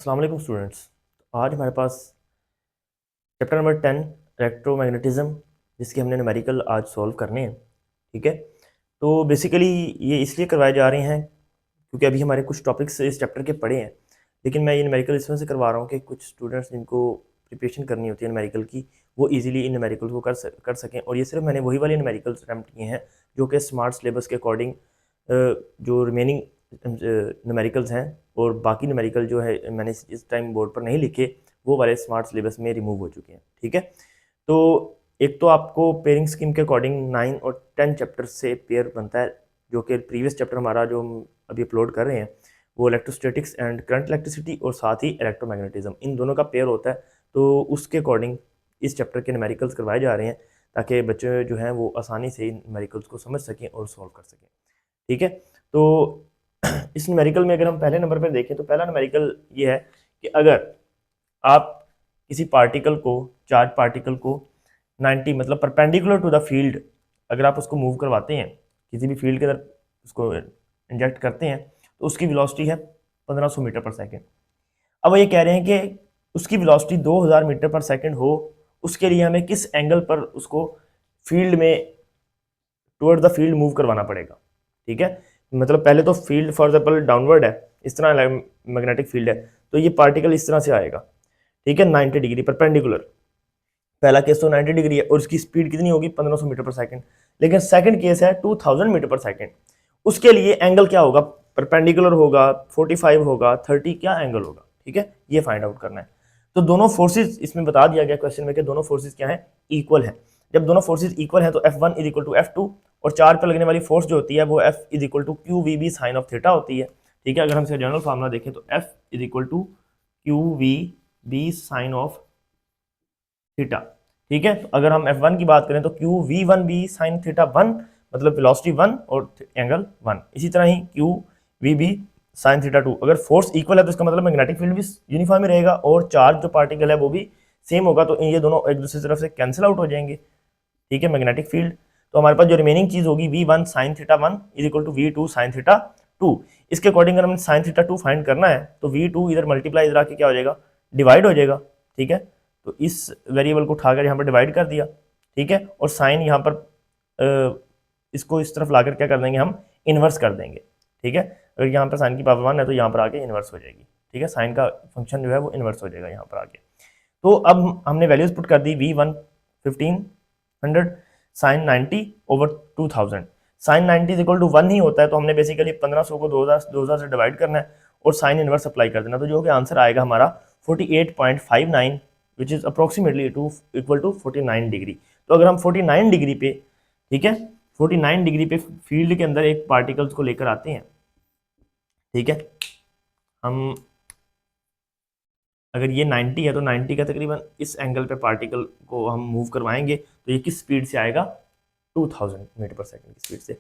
अस्सलाम वालेकुम स्टूडेंट्स। आज हमारे पास चैप्टर नंबर 10 इलेक्ट्रोमैग्नेटिज्म, जिसके हमने न्यूमेरिकल आज सॉल्व करने हैं। ठीक है, तो बेसिकली ये इसलिए करवाए जा रहे हैं क्योंकि अभी हमारे कुछ टॉपिक्स इस चैप्टर के पढ़े हैं, लेकिन मैं ये न्यूमेरिकल इसमें से करवा रहा हूँ कि कुछ स्टूडेंट्स जिनको प्रिपरेशन करनी होती है न्यूमेरिकल की, वो इजीली इन न्यूमेरिकल को कर सकें। और ये सिर्फ मैंने वही वाले न्यूमेरिकल्स अटैम्प्ट किए हैं जो कि स्मार्ट सिलेबस के अकॉर्डिंग जो रिमेनिंग न्यूमेरिकल्स हैं, और बाकी न्यूमेरिकल जो है मैंने इस टाइम बोर्ड पर नहीं लिखे, वो वाले स्मार्ट सिलेबस में रिमूव हो चुके हैं। ठीक है, तो एक तो आपको पेयरिंग स्कीम के अकॉर्डिंग 9 और 10 चैप्टर से पेयर बनता है, जो कि प्रीवियस चैप्टर हमारा जो हम अभी अपलोड कर रहे हैं वो इलेक्ट्रोस्टैटिक्स एंड करंट इलेक्ट्रिसिटी और साथ ही इलेक्ट्रोमैग्नेटिज्म, इन दोनों का पेयर होता है। तो उसके अकॉर्डिंग इस चैप्टर के न्यूमेरिकल्स करवाए जा रहे हैं ताकि बच्चे जो हैं वो आसानी से इन न्यूमेरिकल्स को समझ सकें और सॉल्व कर सकें। ठीक है, तो इस न्यूमेरिकल में अगर हम पहले नंबर पर देखें तो पहला न्यूमेरिकल ये है कि अगर आप किसी पार्टिकल को, चार्ज पार्टिकल को 90 मतलब परपेंडिकुलर टू द फील्ड, अगर आप उसको मूव करवाते हैं किसी भी फील्ड के अंदर, उसको इंजेक्ट करते हैं, तो उसकी वेलोसिटी है 1500 मीटर पर सेकंड। अब ये कह रहे हैं कि उसकी वेलोसिटी 2000 मीटर पर सेकंड हो, उसके लिए हमें किस एंगल पर उसको फील्ड में टुवर्ड द फील्ड मूव करवाना पड़ेगा। ठीक है, मतलब पहले तो फील्ड फॉर एग्जाम्पल डाउनवर्ड है, इस तरह मैग्नेटिक फील्ड है, तो ये पार्टिकल इस तरह से आएगा। ठीक है, 90 डिग्री परपेंडिकुलर, पहला केस तो 90 डिग्री है और उसकी स्पीड कितनी होगी 1500 मीटर पर सेकंड। लेकिन सेकंड केस है 2000 मीटर पर सेकंड, उसके लिए एंगल क्या होगा, परपेंडिकुलर होगा, 45 होगा, 30, क्या एंगल होगा। ठीक है, ये फाइंड आउट करना है। तो दोनों फोर्सेज इसमें बता दिया गया क्वेश्चन में कि दोनों फोर्सेज क्या है, इक्वल है। जब दोनों फोर्सेज इक्वल है तो F1 is equal to F2, और चार्ज पर लगने वाली फोर्स जो होती है वो F is equal to Q V B sine of theta होती है। ठीक है, अगर हम इसका जनरल फार्मूला देखें तो F is equal to Q V B sine of theta. ठीक है, तो अगर हम F1 की बात करें तो Q V one B sine theta 1, मतलब वेलोसिटी 1 और एंगल 1। इसी तरह ही Q V B sine theta 2, अगर फोर्स इक्वल है तो इसका मतलब मैग्नेटिक फील्ड भी यूनिफॉर्म ही रहेगा और चार्ज जो पार्टिकल है वो भी सेम होगा, तो ये दोनों एक दूसरे तरफ से कैंसिल आउट हो जाएंगे। ठीक है, मैग्नेटिक फील्ड, तो हमारे पास जो रिमेनिंग चीज होगी V1 sine theta 1 is equal to V2 sine theta 2। इसके अकॉर्डिंग अगर हमें साइन थीटा 2 फाइंड करना है तो V2 इधर मल्टीप्लाई इधर आके क्या हो जाएगा, डिवाइड हो जाएगा। ठीक है, तो इस वेरिएबल को उठाकर यहाँ पर डिवाइड कर दिया। ठीक है, और साइन यहाँ पर इसको इस तरफ लाकर क्या कर देंगे, हम इन्वर्स कर देंगे। ठीक है, अगर यहाँ पर साइन की पावर 1 है तो यहाँ पर आके इन्वर्स हो जाएगी। ठीक है, साइन का फंक्शन जो है वो इन्वर्स हो जाएगा यहाँ पर आके। तो अब हमने वैल्यूज पुट कर दी, V1 1500 sine 90 over 2000, sine 90 is equal to 1 ही होता है, तो हमने बेसिकली 1500 को 2000 से डिवाइड करना है और साइन इनवर्स अप्लाई कर देना, तो जो कि आंसर आएगा हमारा 48.59, which is approximately equal to 49 degree. तो अगर हम 49 डिग्री पे, ठीक है, 49 डिग्री पे फील्ड के अंदर एक पार्टिकल्स को लेकर आते हैं, ठीक है, हम अगर ये 90 है तो 90 का तकरीबन इस एंगल पे पार्टिकल को हम मूव करवाएंगे तो ये किस स्पीड से आएगा, 2000 मीटर पर सेकंड की स्पीड से।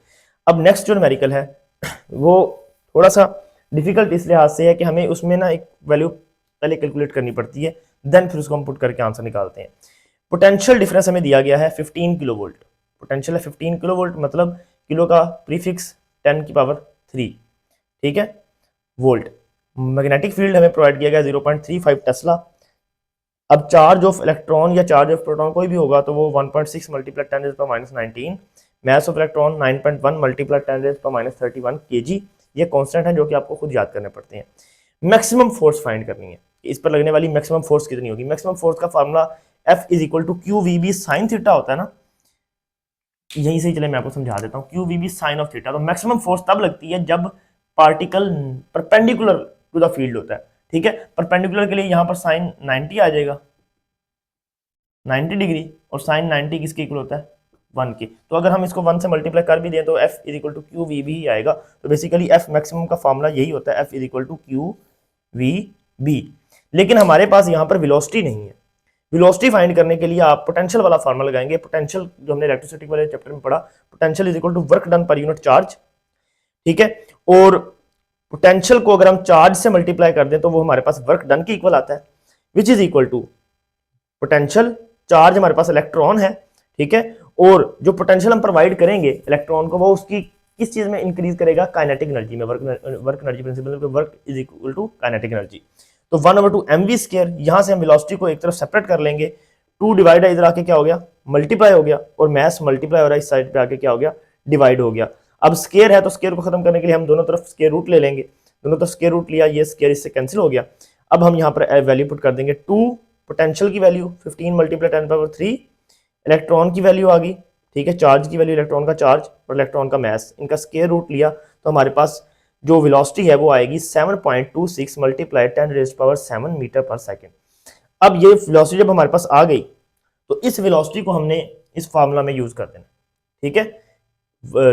अब नेक्स्ट जो न्यूमेरिकल है वो थोड़ा सा डिफिकल्ट इस लिहाज से है कि हमें उसमें ना एक वैल्यू पहले कैलकुलेट करनी पड़ती है, देन फिर उसको हम पुट करके आंसर निकालते हैं। पोटेंशियल डिफरेंस हमें दिया गया है 15 किलो वोल्ट, पोटेंशियल है 15 किलो वोल्ट, मतलब किलो का प्रीफिक्स 10 की पावर 3, ठीक है, वोल्ट। मैग्नेटिक फील्ड हमें प्रोवाइड किया गया 0.35 टेस्ला। अब चार्ज ऑफ इलेक्ट्रॉन या चार्ज ऑफ प्रोटॉन कोई भी होगा तो वो 1.6 multiply 10⁻⁻19, mass of electron 9.1 multiply 10⁻31 kg। ये कांस्टेंट है जो कि आपको खुद याद करने पड़ते हैं। मैक्सिमम फोर्स फाइंड करनी है, इस पर लगने वाली मैक्सिमम फोर्स कितनी होगी। मैक्सिमम फोर्स का formula F is equal to Q V B sine theta होता है ना, यहीं से चले मैं आपको समझा देता हूँ, Q V B sine of theta. तो मैक्सिमम फोर्स तब लगती है जब particle perpendicular to the field होता है। ठीक है, परपेंडिकुलर के लिए यहाँ पर साइन 90 आ जाएगा, 90 डिग्री, और साइन 90 किसके इक्वल होता है, 1 के। तो अगर हम इसको 1 से मल्टीप्लाई कर भी दें तो F is equal to Q V B ही आएगा। तो बेसिकली F मैक्सिमम का फॉर्मूला यही होता है, F is equal to Q V B. लेकिन हमारे पास यहाँ पर वेलोसिटी नहीं है, वेलोसिटी फाइंड करने के लिए आप पोटेंशियल वाला फार्मूला लगाएंगे। पोटेंशियल जो हमने इलेक्ट्रोस्टैटिक वाले चैप्टर में पढ़ा, potential is equal to work done per unit charge. ठीक है, और पोटेंशियल को अगर हम चार्ज से मल्टीप्लाई कर दें तो वो हमारे पास वर्क डन के इक्वल आता है, which is equal to potential, charge हमारे पास इलेक्ट्रॉन है, ठीक है, और जो पोटेंशियल हम प्रोवाइड करेंगे इलेक्ट्रॉन को वो उसकी किस चीज में इंक्रीज करेगा, काइनेटिक एनर्जी में, work energy principle, work is equal to kinetic energy. तो 1/2 mv स्क्वायर, यहां से हम वेलोसिटी को एक तरफ सेपरेट कर लेंगे, 2 डिवाइड इधर आके क्या हो गया, मल्टीप्लाई हो गया, और मैस मल्टीप्लाई हो रहा है इस साइड पे आके क्या हो गया, डिवाइड हो गया। अब स्क्वायर है तो स्क्वायर को खत्म करने के लिए हम दोनों तरफ स्क्वायर रूट ले लेंगे, दोनों तरफ स्क्वायर रूट लिया, ये स्क्वायर इससे कैंसिल हो गया। अब हम यहाँ पर वैल्यू पुट कर देंगे, 2 पोटेंशियल की वैल्यू 15 मल्टीप्लाई 10⁻³ इलेक्ट्रॉन की वैल्यू आ गई, ठीक है, चार्ज की वैल्यू, इलेक्ट्रॉन का चार्ज और इलेक्ट्रॉन का मास, इनका स्क्वायर रूट लिया तो हमारे पास जो वेलोसिटी है वो आएगी 7.26 मल्टीप्लाई 10⁻7 मीटर पर सेकेंड। अब ये वेलोसिटी जब हमारे पास आ गई तो इस वेलोसिटी को हमने इस फार्मूला में यूज कर देना, ठीक है।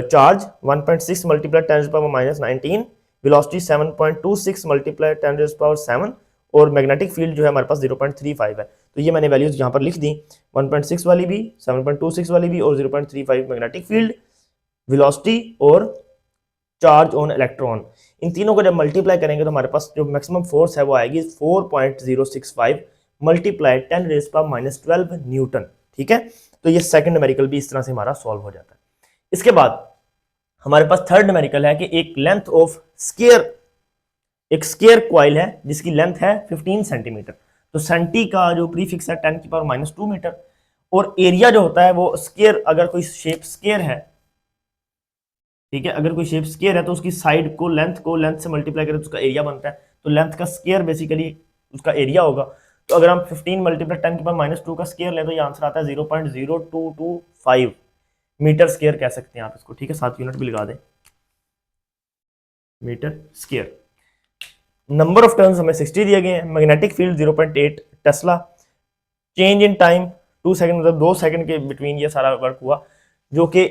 चार्ज 1.6 मल्टीप्लाई 10⁻⁻19, वेलोसिटी 7.26 मल्टीप्लाई 10⁻7, और मैग्नेटिक फील्ड जो है हमारे पास 0.35 है। तो ये मैंने वैल्यूज यहाँ पर लिख दी, 1.6 वाली भी, 7.26 वाली भी, और 0.35 मैग्नेटिक फील्ड, वेलोसिटी और चार्ज ऑन इलेक्ट्रॉन। इन तीनों को जब मल्टीप्लाई करेंगे तो हमारे पास जो मैक्सिमम फोर्स है वो आएगी 4.065 मल्टीप्लाई 10⁻12 न्यूटन, ठीक है। तो ये सेकंड न्यूमेरिकल भी इस तरह से हमारा सॉल्व हो जाता है। इसके बाद हमारे पास थर्ड न्यूमेरिकल है कि एक लेंथ ऑफ स्क्वायर, एक स्क्वायर क्वाइल है जिसकी लेंथ है 15 सेंटीमीटर, तो सेंटी का जो प्रीफिक्स है 10⁻² मीटर, और एरिया जो होता है वो स्क्वायर, अगर कोई शेप स्क्वायर है, ठीक है, अगर कोई शेप स्क्वायर है तो उसकी साइड को लेंथ से मल्टीप्लाई करें तो उसका एरिया बनता है, तो लेंथ का स्क्वायर बेसिकली उसका एरिया होगा। तो अगर हम 15 मल्टीप्लाई 10⁻² का स्क्वायर लें तो ये आंसर आता है 0.0225 मीटर स्क्वायर कह सकते हैं आप इसको, ठीक है, 7 यूनिट भी लगा दें, metre square. Number of turns हमें 60 दिए गए हैं, magnetic field 0.8 tesla, change in time 2 second, मतलब 2 सेकंड के बिटवीन ये सारा वर्क हुआ, जो कि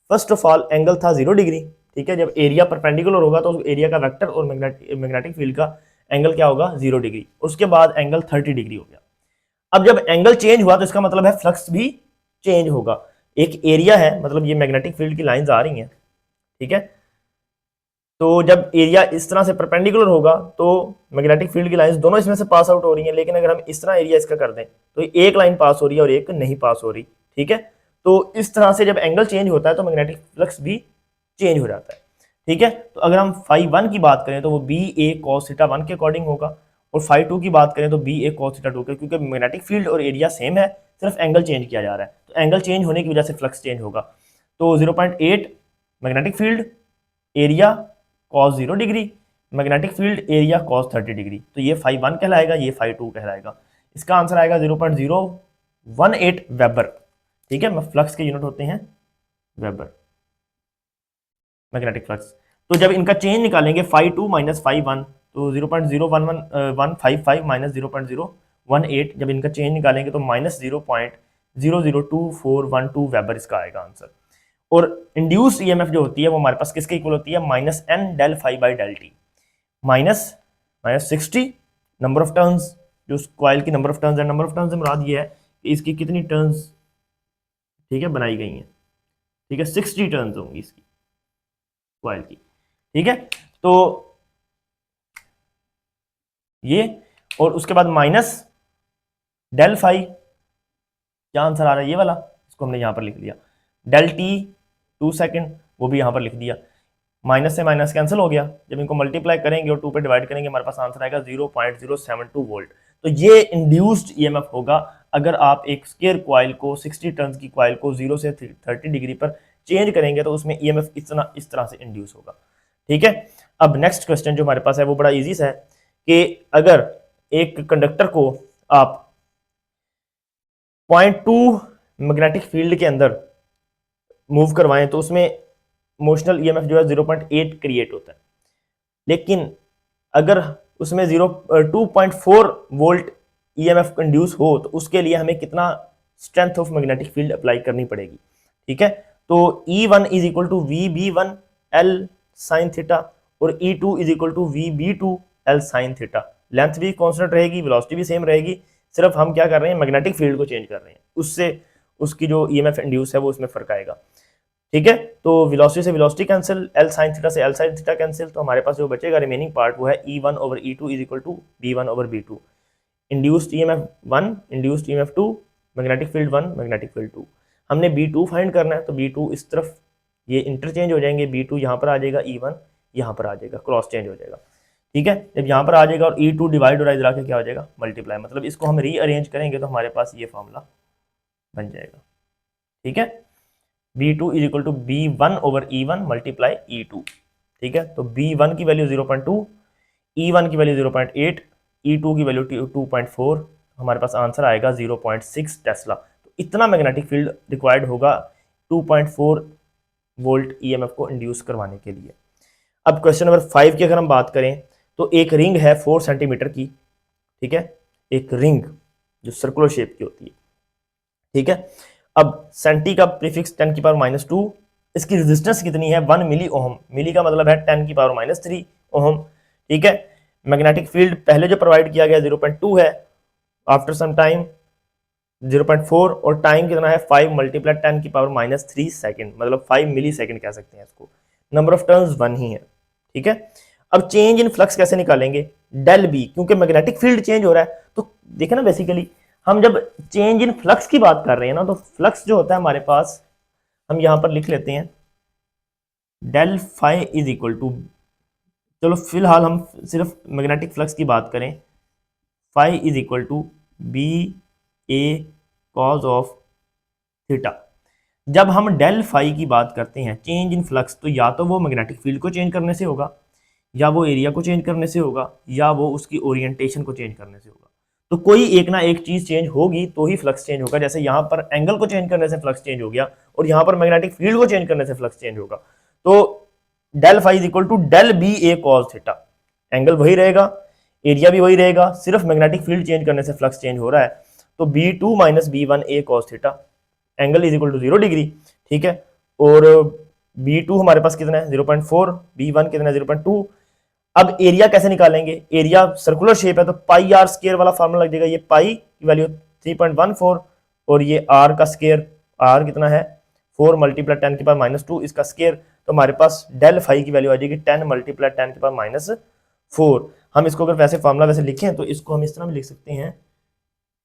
फर्स्ट ऑफ ऑल एंगल था 0 डिग्री, ठीक है, जब एरिया परपेंडिकुलर होगा तो एरिया का वेक्टर और मैग्नेटिक फील्ड का एंगल क्या होगा, 0 डिग्री, उसके बाद एंगल 30 डिग्री हो गया। अब जब एंगल चेंज हुआ तो इसका मतलब है फ्लक्स भी चेंज होगा। एक एरिया है, मतलब ये मैग्नेटिक फील्ड की लाइंस आ रही हैं, ठीक है, तो जब एरिया इस तरह से परपेंडिकुलर होगा तो मैग्नेटिक फील्ड की लाइंस दोनों इसमें से पास आउट हो रही हैं, लेकिन अगर हम इस तरह एरिया इसका कर दें तो एक लाइन पास हो रही है और एक नहीं पास हो रही, ठीक है। तो इस तरह से जब एंगल चेंज होता है तो मैग्नेटिक फ्लक्स भी चेंज हो जाता है, ठीक है। तो अगर हम φ1 की बात करें तो वो BA cos θ1 के अकॉर्डिंग होगा, और φ2 की बात करें तो BA cos θ2 के, क्योंकि मैग्नेटिक फील्ड और एरिया सेम है, सिर्फ एंगल चेंज किया जा रहा है, तो एंगल चेंज होने की वजह से फ्लक्स चेंज होगा। तो 0.8 magnetic field, area cos 0 degree, magnetic field area cos 30 degree, तो ये φ1 कहलाएगा, ये φ2 कहलाएगा। इसका आंसर आएगा 0.018 वेबर, ठीक है, फ्लक्स के यूनिट होते हैं वेबर, मैग्नेटिक फ्लक्स। तो जब इनका चेंज निकालेंगे φ2 माइनस φ1 तो 0.011155 माइनस 0.018, जब इनका चेंज निकालेंगे तो माइनस 0.002412 वेबर इसका आएगा आंसर। और इंड्यूस्ड ईएमएफ जो होती है वो हमारे पास किसके इक्वल होती है, -n del phi by del t, minus 60 number of turns, जो कॉइल की नंबर ऑफ टर्न्स है, नंबर ऑफ टर्न्स से मुराद ये है कि इसकी कितनी टर्न्स, ठीक है, बनाई गई हैं, ठीक है, 60 टर्न्स होंगी इसकी कॉइल की, ठीक है। तो ये, और उसके बाद माइनस डेल फाई, क्या आंसर आ रहा है, ये वाला, इसको हमने यहां पर लिख दिया, डेल टी 2 सेकंड, वो भी यहां पर लिख दिया, माइनस से माइनस कैंसिल हो गया, जब इनको मल्टीप्लाई करेंगे और 2 पे डिवाइड करेंगे हमारे पास आंसर आएगा 0.072 वोल्ट। तो ये इंड्यूस्ड ईएमएफ होगा अगर आप एक स्क्वायर कॉइल को, 60 टर्न्स की कॉइल को 0 से 30 डिग्री पर चेंज करेंगे तो उसमें ईएमएफ इस तरह से इंड्यूस होगा, ठीक है। अब नेक्स्ट क्वेश्चन जो हमारे पास है वो बड़ा इजी सा है कि अगर एक कंडक्टर को आप 0.2 मैग्नेटिक फील्ड के अंदर मूव करवाएं तो उसमें मोशनल ईएमएफ जो है 0.8 क्रिएट होता है, लेकिन अगर उसमें 2.4 वोल्ट ईएमएफ इंड्यूस हो तो उसके लिए हमें कितना strength of magnetic field apply करनी पड़ेगी, ठीक है। तो E1 is equal to VB1 L sine theta और E2 is equal to VB2 L sine theta. Length भी कांस्टेंट रहेगी, वेलोसिटी भी सेम रहेगी, सिर्फ हम क्या कर रहे हैं, मैग्नेटिक फील्ड को चेंज कर रहे हैं, उससे उसकी जो ईएमएफ इंड्यूस है वो उसमें फर्क आएगा, ठीक है। तो वेलोसिटी से velocity cancel, L sine theta से L साइन थीटा कैंसिल, तो हमारे पास जो बचेगा रिमेनिंग पार्ट वो है E1 over E2 is equal to B1 over B2। Induced EMF 1, induced EMF 2, magnetic field 1, magnetic field 2। हमने B2 फाइंड करना है, तो B2 इस तरफ ये इंटरचेंज हो जाएंगे, B2 यहाँ पर आ जाएगा, E1 यहाँ पर आ जाएगा, क्रॉस चेंज हो जाएगा। ठीक है, जब यहाँ पर आ जाएगा और E2 डिवाइड और इधर आके क्या हो जाएगा, मल्टीप्लाई, मतलब इसको हम रीअरेंज करेंगे तो हमारे पास ये फॉर्मूला बन जाएगा। ठीक है, B2 is equal to B1 over E1 multiply E2। ठीक है, तो B1 की वैल्यू 0.2, E1 की वैल्यू 0.8, E2 की वैल्यू 2.4, हमारे पास आंसर आएगा 0.6 टेस्ला। तो इतना मैग्नेटिक फील्ड रिक्वायर्ड होगा 2.4 वोल्ट ईएमएफ को इंड्यूस करवाने के लिए। अब क्वेश्चन नंबर 5 की अगर हम बात करें तो एक रिंग है 4 सेंटीमीटर की। ठीक है, एक रिंग जो सर्कुलर शेप की होती है। ठीक है, अब सेंटी का प्रीफिक्स 10 की पावर -2, इसकी रेजिस्टेंस कितनी है 1 मिली ओहम, मिली का मतलब है 10 की पावर -3 ओहम। ठीक है, मैग्नेटिक फील्ड पहले जो प्रोवाइड किया गया 0.2 है, आफ्टर सम टाइम 0.4, और टाइम कितना है 5 मल्टीप्लाई 10 की पावर -3 सेकंड, मतलब 5 मिली सेकंड कह सकते हैं इसको। नंबर ऑफ टर्न्स 1 ही है। ठीक है, अब चेंज इन फ्लक्स कैसे निकालेंगे, डेल बी, क्योंकि मैग्नेटिक फील्ड चेंज हो रहा है। तो देखे ना, बेसिकली हम जब चेंज इन फ्लक्स की बात कर रहे हैं ना, तो फ्लक्स जो होता है हमारे पास, हम यहां पर लिख लेते हैं del phi is equal to, चलो फिलहाल हम सिर्फ मैग्नेटिक फ्लक्स की बात करें, phi is equal to B A cos of theta. जब हम डेल फाई की बात करते हैं चेंज इन फ्लक्स, तो या तो वो मैग्नेटिक फील्ड को चेंज करने से होगा, या वो एरिया को चेंज करने से होगा, या वो उसकी ओरिएंटेशन को चेंज करने से होगा। तो कोई एक ना एक चीज चेंज होगी तो ही फ्लक्स चेंज होगा। जैसे यहां पर एंगल को चेंज करने से फ्लक्स चेंज हो गया, और यहां पर मैग्नेटिक फील्ड को चेंज करने से फ्लक्स चेंज होगा। तो del phi is equal to del B A cos theta, angle वही रहेगा, एरिया भी वही रहेगा, सिर्फ मैग्नेटिक फील्ड चेंज करने से फ्लक्स चेंज हो रहा है। तो B2 minus B1 A cos theta, angle is equal to 0 degree. ठीक है, और B2 हमारे पास कितना है 0.4, B1 कितना है 0.2। अब एरिया कैसे निकालेंगे, एरिया सर्कुलर शेप है तो पाई आर स्केयर वाला फार्मूला लग जाएगा। ये पाई की वैल्यू 3.14, और ये आर का स्केयर, आर कितना है 4 मल्टीप्लाई 10 की पावर -2 इसका स्केयर। तो हमारे पास डेल फाई की वैल्यू आ जाएगी 10 मल्टीप्लाई 10 की पावर -4। हम इसको अगर वैसे फार्मूला वैसे लिखें तो इसको हम इस तरह भी लिख सकते हैं,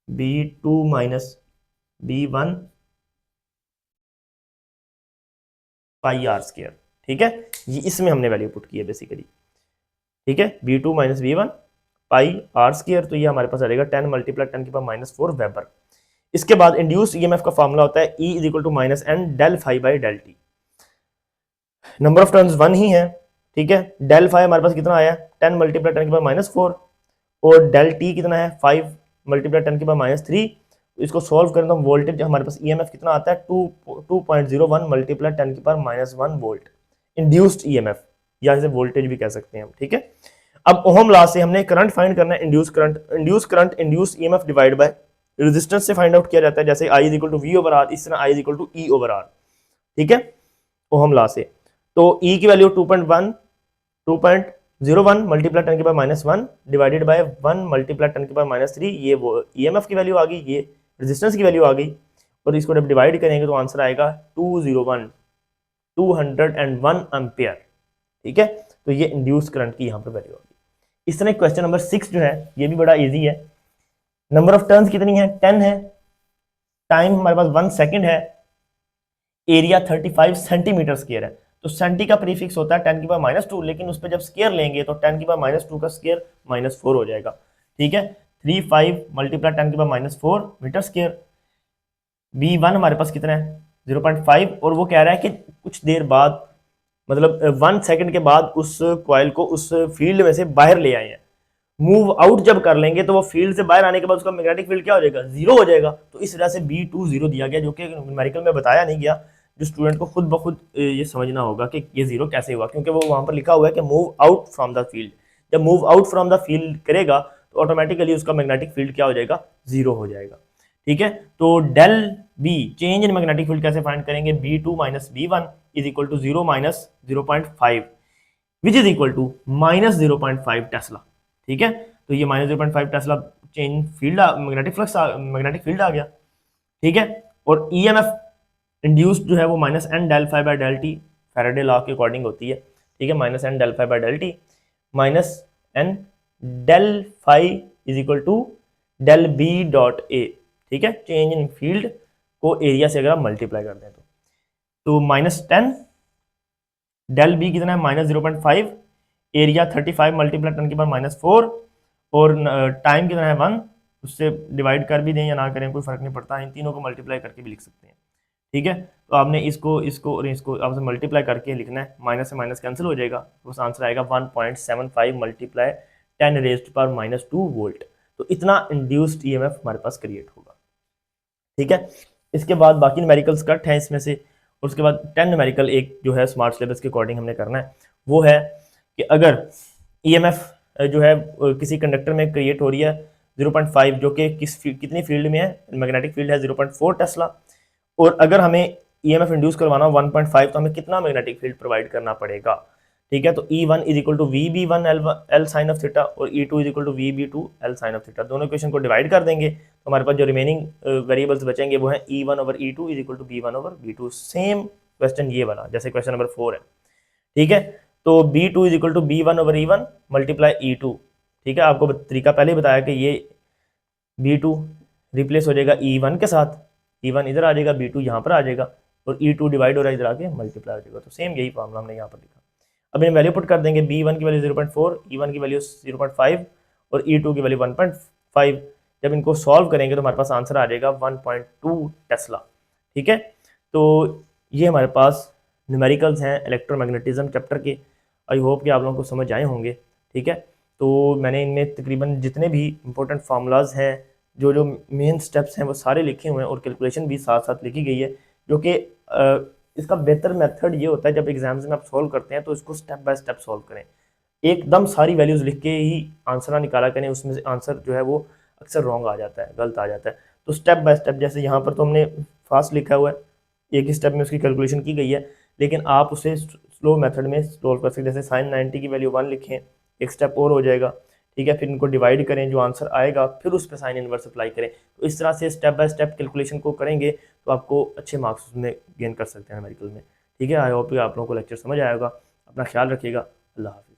B2 minus B1 pi are square. ठीक है, ये इसमें हमने वैल्यू पुट की है बेसिकली। ठीक है, B2 minus B1 pi are square, तो ये हमारे पास आ जाएगा 10 मल्टीप्लाई 10 की पावर -4 वेबर। इसके बाद इंड्यूस ईएमएफ का फार्मूला होता है E is equal to -n del phi by del T. Number of turns 1 ही है। ठीक है, डेल फाई हमारे पास कितना आया 10 मल्टीप्लाई 10 की पावर -4, और डेल टी कितना है 5 मल्टीप्लाई 10 की पावर -3। इसको सॉल्व करें तो वोल्टेज हमारे पास ईएमएफ कितना आता है 2.01 मल्टीप्लाई 10 की पावर -1 वोल्ट, इंड्यूस्ड ईएमएफ, या इसे वोल्टेज भी कह सकते हैं हम। ठीक है, अब ओहम लॉ से हमने करंट फाइंड करना है, induce current induce EMF divide by resistance से फाइंड आउट किया जाता है। जैसे I is equal to V over R, इस तरह I is equal to E over R. ठीक है, ओहम लॉ से तो E की वैल्यू 2.01 मल्टीप्लाई 10 की पावर -1 डिवाइडेड बाय 1 मल्टीप्लाई 10 की पावर -3, ये वो ईएमएफ की वैल्यू आ गई, ये रेजिस्टेंस की वैल्यू आ गई, और इसको जब डिवाइड करेंगे तो आंसर आएगा 201 एम्पियर। ठीक है, तो ये इंड्यूस करंट की यहाँ पर वैल्यू होगी। इस तरह क्वेश्चन नंबर 6 जो है ये भी बड़ा इजी है। नंबर ऑफ टर्न्स कितनी है 10 है, टाइम हमारे पास 1 सेकंड है, एरिया 35 सेंटीमीटर स्क्वायर है। तो सेंटी का प्रीफिक्स होता है 10 की पावर -2, लेकिन उस पर जब स्क्वायर लेंगे तो 10 की पावर -2 का स्क्वायर -4 हो जाएगा। ठीक है, 35 मल्टीप्लाई 10 की पावर -4 मीटर स्क्वायर। B1 हमारे पास कितना है 0.5, और वो कह रहा है कि कुछ देर बाद, मतलब 1 सेकंड के बाद उस कॉइल को उस फील्ड में से बाहर ले आए हैं। मूव आउट जब कर लेंगे तो वो फील्ड से बाहर आने के बाद उसका मैग्नेटिक फील्ड क्या हो जाएगा 0 हो जाएगा। तो इस वजह से B2 0 दिया गया, जो कि न्यूमेरिकल में बताया नहीं गया, जो स्टूडेंट को खुद ब खुद ये समझना होगा कि ये 0 कैसे हुआ, क्योंकि वो वहां पर लिखा हुआ है कि move out from the field. जब move out from the field करेगा तो ऑटोमेटिकली उसका मैग्नेटिक फील्ड क्या हो जाएगा 0 हो जाएगा। ठीक है, तो del B change in magnetic field कैसे फाइंड करेंगे, B2 minus B1 is equal to 0 माइनस 0.5 which is equal to -0.5 tesla. ठीक है, तो ये -0.5 tesla change field magnetic flux magnetic field आ गया। ठीक है, और ईएमएफ इंड्यूस्ड जो है वो -n del phi by del T, Faraday law के अकॉर्डिंग होती है। ठीक है, -n del phi by del T -n del phi is equal to del B dot A. ठीक है, चेंज इन फील्ड को एरिया से अगर आप मल्टीप्लाई कर दें तो -10 डेल बी कितना है -0.5 एरिया 35 मल्टीप्लाई 10 की पावर -4 और टाइम कितना है 1, उससे डिवाइड कर भी दें या ना करें कोई फ़र्क नहीं पड़ता, इन तीनों को मल्टीप्लाई करके भी लिख सकते हैं। ठीक है, तो आपने इसको इसको और इसको आपसे मल्टीप्लाई करके लिखना है, माइनस से माइनस कैंसिल हो जाएगा, उस आंसर आएगा 1.75 मल्टीप्लाई 10⁻⁻² वोल्ट। तो इतना इंड्यूस्ड ईएमएफ हमारे पास क्रिएट होगा। ठीक है, इसके बाद बाकी न्यूमेरिकल्स कट हैं इसमें से, और उसके बाद 10 न्यूमेरिकल एक जो है स्मार्ट सिलेबस के अकॉर्डिंग हमने करना है, वो है कि अगर ईएमएफ जो है किसी कंडक्टर में क्रिएट हो रही है 0.5, जो कि कितनी फील्ड में है, मैग्नेटिक फील्ड है 0.4 टेस्ला, और अगर हमें ईएमएफ इंड्यूस करवाना 1.5 तो हमें कितना मैग्नेटिक फील्ड प्रोवाइड करना पड़ेगा। ठीक है, तो E1 is equal to VB1 L sine of theta और E2 is equal to VB2 L sine of theta. दोनों इक्वेशन को डिवाइड कर देंगे तो हमारे पास जो रिमेनिंग वेरिएबल्स बचेंगे वो है E1 over E2 is equal to B1 over B2। Same question ये वाला जैसे क्वेश्चन नंबर 4 है। ठीक है, तो B2 is equal to B1 over E1 multiply E2। ठीक है, आपको तरीका पहले ही बताया कि ये B2 रिप्लेस हो जाएगा E1 के साथ, E1 इधर आ जाएगा, B2 यहाँ पर आ जाएगा, और E2 डिवाइड हो रहा है इधर आके मल्टीप्लाई हो जाएगा। तो सेम यही फॉर्मूला हमने यहाँ पर लिखा। अब इन वैल्यू पुट कर देंगे, B1 की वैल्यू 0.4, E1 की वैल्यू 0.5 और E2 की वैल्यू 1.5। जब इनको सॉल्व करेंगे तो हमारे पास आंसर आ जाएगा 1.2 टेस्ला। ठीक है, तो ये हमारे पास न्यूमेरिकल्स हैं इलेक्ट्रोमैग्नेटिज्म चैप्टर के। आई होप कि आप लोगों को समझ आए होंगे। ठीक है, तो मैंने इनमें तकरीबन जितने भी इंपॉर्टेंट फार्मूलाज हैं, जो जो मेन स्टेप्स हैं वो सारे लिखे हुए हैं, और कैलकुलेशन भी साथ साथ लिखी गई है, जो कि इसका बेहतर मेथड ये होता है जब एग्जाम्स में आप सॉल्व करते हैं तो इसको स्टेप बाय स्टेप सॉल्व करें, एकदम सारी वैल्यूज़ लिख के ही आंसर ना निकाला करें, उसमें से आंसर जो है वो अक्सर रॉन्ग आ जाता है, गलत आ जाता है। तो स्टेप बाय स्टेप, जैसे यहाँ पर तो हमने फास्ट लिखा हुआ है, एक ही स्टेप में उसकी कैलकुलेशन की गई है, लेकिन आप उसे स्लो मेथड में सॉल्व कर सकते हैं। जैसे साइन 90 की वैल्यू 1 लिखें, एक स्टेप और हो जाएगा। ठीक है, फिर इनको डिवाइड करें, जो आंसर आएगा फिर उस पर साइन इनवर्स अप्लाई करें। तो इस तरह से स्टेप बाय स्टेप कैलकुलेशन को करेंगे तो आपको अच्छे मार्क्स उसमें गेन कर सकते हैं न्यूमेरिकल में। ठीक है, आई होप आप लोगों को लेक्चर समझ आएगा। अपना ख्याल रखिएगा। अल्लाह हाफिज़।